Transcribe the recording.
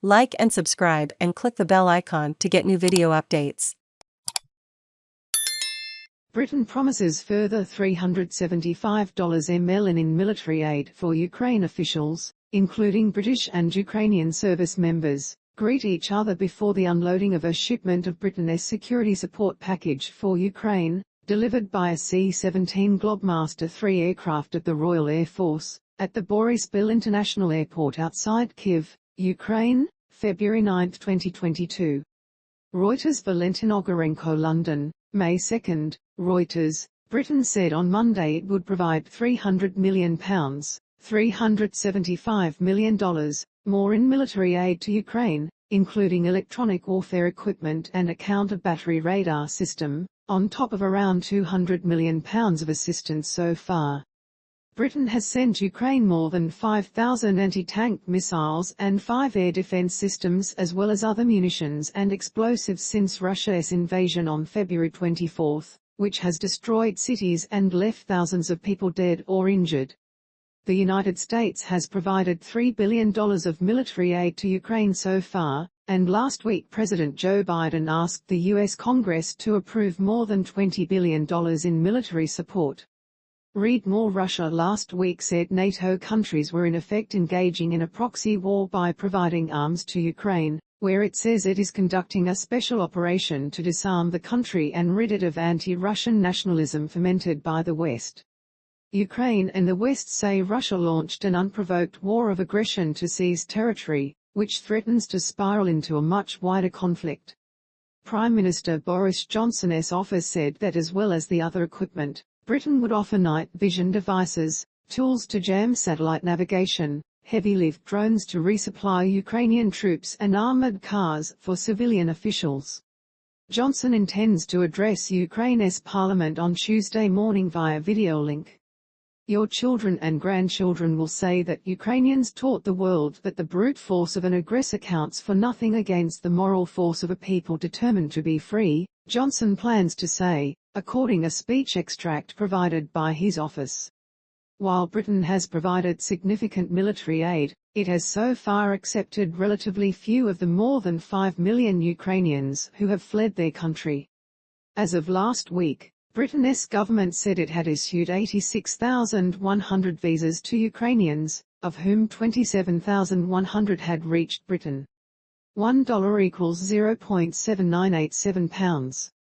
Like and subscribe and click the bell icon to get new video updates. Britain promises further $375 million in military aid for Ukraine. Officials, including British and Ukrainian service members, greet each other before the unloading of a shipment of Britain's security support package for Ukraine, delivered by a C-17 Globemaster III aircraft of the Royal Air Force, at the Boryspil International Airport outside Kyiv, Ukraine, February 9, 2022. Reuters. Valentin Ogarenko. London, May 2. Reuters. Britain said on Monday it would provide £300 million, $375 million, more in military aid to Ukraine, including electronic warfare equipment and a counter-battery radar system, on top of around £200 million of assistance so far. Britain has sent Ukraine more than 5,000 anti-tank missiles and 5 air defense systems as well as other munitions and explosives since Russia's invasion on February 24, which has destroyed cities and left thousands of people dead or injured. The United States has provided $3 billion of military aid to Ukraine so far, and last week President Joe Biden asked the U.S. Congress to approve more than $20 billion in military support. Read more. Russia last week said NATO countries were in effect engaging in a proxy war by providing arms to Ukraine, where it says it is conducting a special operation to disarm the country and rid it of anti-Russian nationalism fomented by the West. Ukraine and the West say Russia launched an unprovoked war of aggression to seize territory, which threatens to spiral into a much wider conflict. Prime Minister Boris Johnson's office said that as well as the other equipment, Britain would offer night vision devices, tools to jam satellite navigation, heavy-lift drones to resupply Ukrainian troops and armored cars for civilian officials. Johnson intends to address Ukraine's parliament on Tuesday morning via video link. Your children and grandchildren will say that Ukrainians taught the world that the brute force of an aggressor counts for nothing against the moral force of a people determined to be free, Johnson plans to say, according a speech extract provided by his office. While Britain has provided significant military aid, it has so far accepted relatively few of the more than 5 million Ukrainians who have fled their country. As of last week, Britain's government said it had issued 86,100 visas to Ukrainians, of whom 27,100 had reached Britain. $1 equals £0.7987.